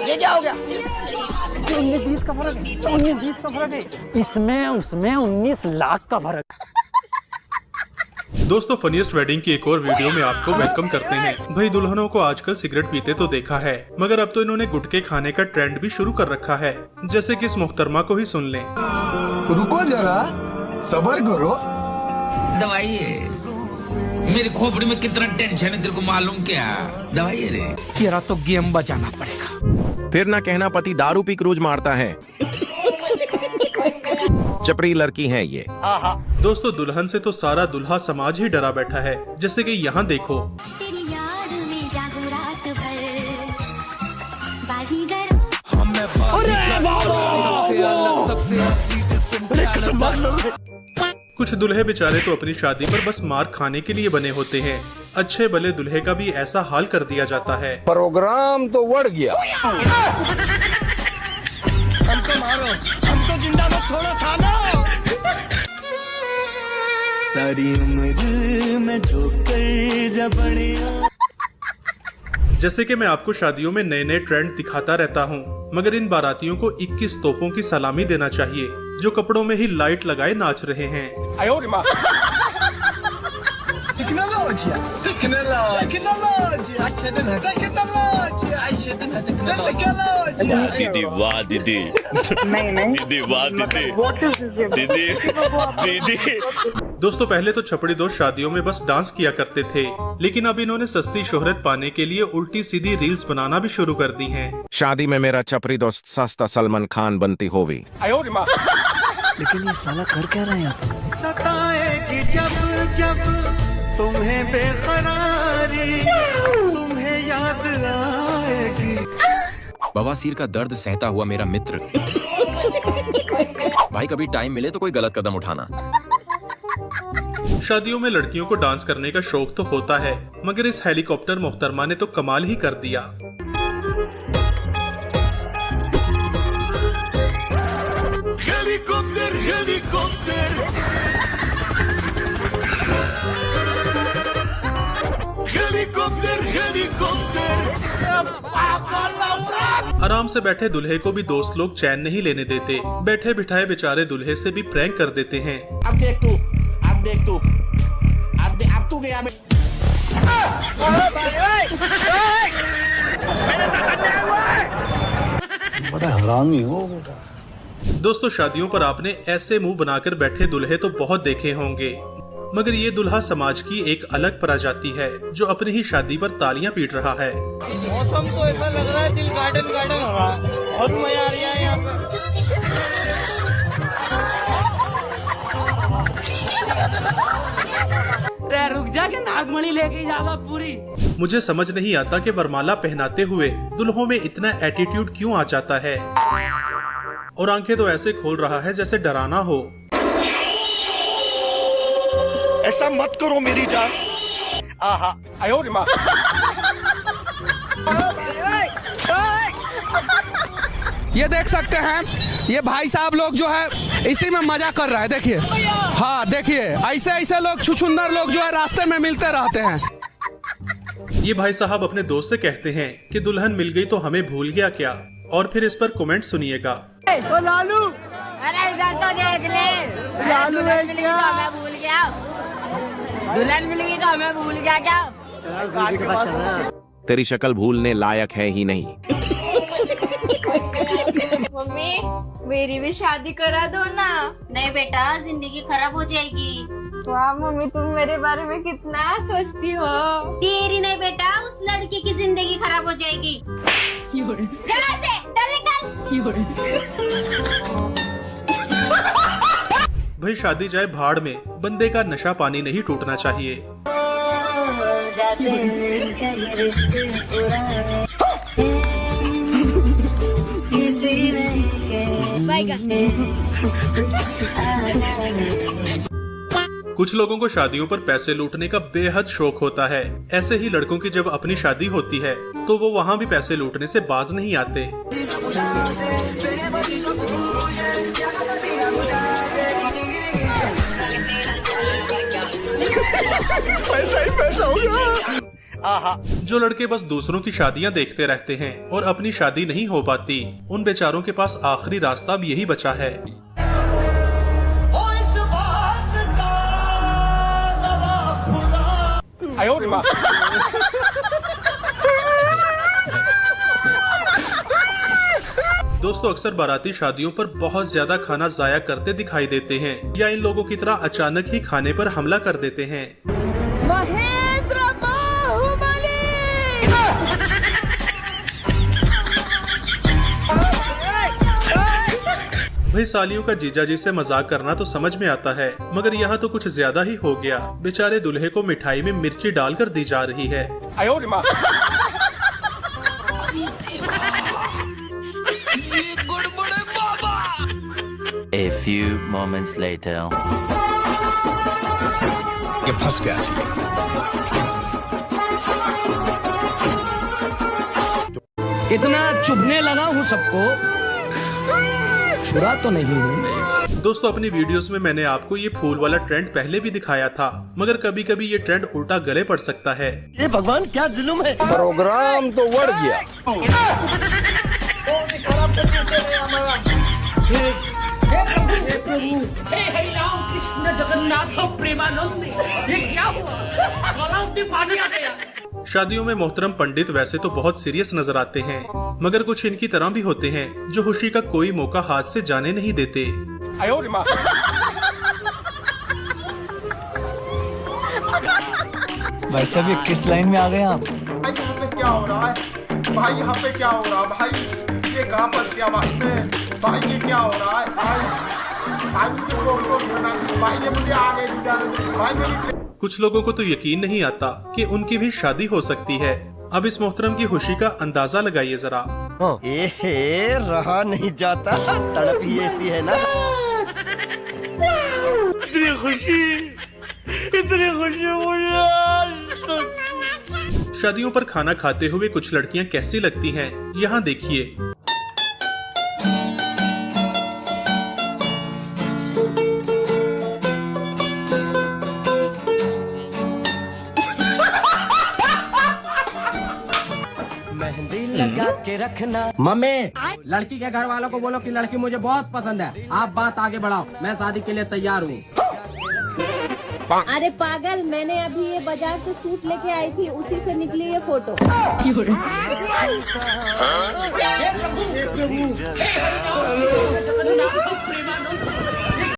ये क्या हो गया? 19-20 का फर्क है, 19-20 का फर्क है, इसमें उसमें 19 लाख का फर्क। दोस्तों, फनीस्ट वेडिंग की एक और वीडियो में आपको वेलकम करते हैं। भाई, दुल्हनों को आजकल सिगरेट पीते तो देखा है, मगर अब तो इन्होंने गुटखे खाने का ट्रेंड भी शुरू कर रखा है। जैसे कि इस मोहतरमा को ही सुन लें। रुको जरा, सब्र करो। दवाई है, मेरी खोपड़ी में कितना टेंशन है तेरे को मालूम क्या? दवाई है रे। तेरा तो गेम बजाना पड़ेगा। फिर ना कहना पति दारू पी क्रूज मारता है। चपड़ी लड़की है ये। दोस्तों, दुल्हन से तो सारा दुल्हा समाज ही डरा बैठा है। जैसे कि यहाँ देखो, कुछ दूल्हे बेचारे तो अपनी शादी पर बस मार खाने के लिए बने होते हैं। अच्छे भले दूल्हे का भी ऐसा हाल कर दिया जाता है। प्रोग्राम तो बढ़ गया। हमको मारो, हमको जिंदा मत छोड़ो सालो। सारी उम्र में ठोकर जबड़िया। जैसे कि मैं आपको शादियों में नए नए ट्रेंड दिखाता रहता हूँ, मगर इन बारातियों को 21 तोपों की सलामी देना चाहिए जो कपड़ों में ही लाइट लगाए नाच रहे हैं। दीदी वाह दीदी, दीदी वाह दीदी, दीदी। दोस्तों, पहले तो छपड़ी दोस्त शादियों में बस डांस किया करते थे, लेकिन अब इन्होंने सस्ती शोहरत पाने के लिए उल्टी सीधी रील्स बनाना भी शुरू कर दी हैं। शादी में मेरा चपरी दोस्त सस्ता सलमान खान बनती होगी। लेकिन ये साला कर क्या रहे हैं? सताएगी जब जब तुम्हें बेकरारी, तुम्हें याद आएगी। बवासीर का दर्द सहता हुआ मेरा मित्र। भाई, कभी टाइम मिले तो कोई गलत कदम उठाना। शादियों में लड़कियों को डांस करने का शौक तो होता है, मगर इस हेलीकॉप्टर मोहतरमा ने तो कमाल ही कर दिया। Helicopter helicopter helicopter helicopter. आराम से बैठे दूल्हे को भी दोस्त लोग चैन नहीं लेने देते। बैठे बिठाए बेचारे दूल्हे से भी प्रैंक कर देते हैं। अब देख तू, अब देख तू, अब तू गया। बड़ा हरामी हो बेटा। दोस्तों, शादियों पर आपने ऐसे मुंह बनाकर बैठे दूल्हे तो बहुत देखे होंगे, मगर ये दूल्हा समाज की एक अलग प्रजाति है जो अपनी ही शादी पर तालियां पीट रहा है। मौसम तो ऐसा लग रहा है दिल गार्डन गार्डन हो रहा है। बहुत मजा आ रहा है यहाँ पे। रुक जा के नागमणि लेके जाएगा पूरी। मुझे समझ नहीं आता कि वरमाला पहनाते हुए दुल्हों में इतना एटीट्यूड क्यों आ जाता है, और आंखें तो ऐसे खोल रहा है जैसे डराना हो। ऐसा मत करो मेरी जान। आहा, आयो रे माँ। ये देख सकते हैं, ये भाई साहब लोग जो है इसी में मजा कर रहा है। देखिए, हाँ देखिए, ऐसे ऐसे लोग छुछुंदर लोग जो है रास्ते में मिलते रहते हैं। ये भाई साहब अपने दोस्त से कहते हैं कि दुल्हन मिल गई तो हमें भूल गया क्या, और फिर इस पर कमेंट सुनिएगा। ओ लालू, अरे इधर तो देख ले, लालू दुल्हन मिल गई तो हमें भूल गया। दुल्हन मिल गई तो हमें भूल गया क्या? तेरी शक्ल भूलने लायक है ही नहीं। मम्मी, मेरी भी शादी करा दो ना। नहीं बेटा, जिंदगी खराब हो जाएगी। वाह मम्मी, तुम मेरे बारे में कितना सोचती हो। तेरी नहीं बेटा, उस लड़की की जिंदगी खराब हो जाएगी। जरा से चल निकल। भाई, शादी जाए भाड़ में, बंदे का नशा पानी नहीं टूटना चाहिए। कुछ लोगों को शादियों पर पैसे लूटने का बेहद शौक होता है। ऐसे ही लड़कों की जब अपनी शादी होती है तो वो वहाँ भी पैसे लूटने से बाज नहीं आते। पैसा ही पैसा होगा। जो लड़के बस दूसरों की शादियां देखते रहते हैं और अपनी शादी नहीं हो पाती, उन बेचारों के पास आखिरी रास्ता अब यही बचा है। दोस्तों, अक्सर बाराती शादियों पर बहुत ज्यादा खाना जाया करते दिखाई देते हैं या इन लोगों की तरह अचानक ही खाने पर हमला कर देते हैं। महेंद्र बाहुबली। भाई, सालियों का जीजा जी से मजाक करना तो समझ में आता है, मगर यहाँ तो कुछ ज्यादा ही हो गया। बेचारे दूल्हे को मिठाई में मिर्ची डालकर दी जा रही है। A few moments later. ये फंस गया। इतना चुभने लगा हूँ सबको, छुरा तो नहीं हूँ। दोस्तों, अपनी वीडियोस में मैंने आपको ये फूल वाला ट्रेंड पहले भी दिखाया था, मगर कभी कभी ये ट्रेंड उल्टा गले पड़ सकता है। ये भगवान क्या जुल्म है। प्रोग्राम तो बढ़ गया। हे हरि राम कृष्ण जगन्नाथ प्रेमानंद, ये क्या हुआ? गलाव में पानी आ गया। शादियों में मोहतरम पंडित वैसे तो बहुत सीरियस नजर आते हैं, मगर कुछ इनकी तरह भी होते हैं जो खुशी का कोई मौका हाथ से जाने नहीं देते। भाई साहब, ये किस लाइन में आ गए आप? भाई यहाँ पे क्या हो रहा है? भाई यहाँ पे क्या हो रहा है? भाई ये कहाँ फंस गया? भाई ये क्या हो रहा है? भाई मुझे रोक देना। भाई ये मुझे आगे दिखाना। भाई मेरी। कुछ लोगों को तो यकीन नहीं आता कि उनकी भी शादी हो सकती है। अब इस मोहतरम की खुशी का अंदाजा लगाइए जरा। रहा नहीं जाता, तड़प ही ऐसी है ना। इतनी खुशी मुझे। शादियों पर खाना खाते हुए कुछ लड़कियां कैसी लगती हैं, यहाँ देखिए। मेहंदी लगा के रखना। मम्मी, लड़की के घर वालों को बोलो कि लड़की मुझे बहुत पसंद है। आप बात आगे बढ़ाओ, मैं शादी के लिए तैयार हूँ। अरे पागल, मैंने अभी ये बाजार से सूट लेके आई थी, उसी से निकली ये फोटो।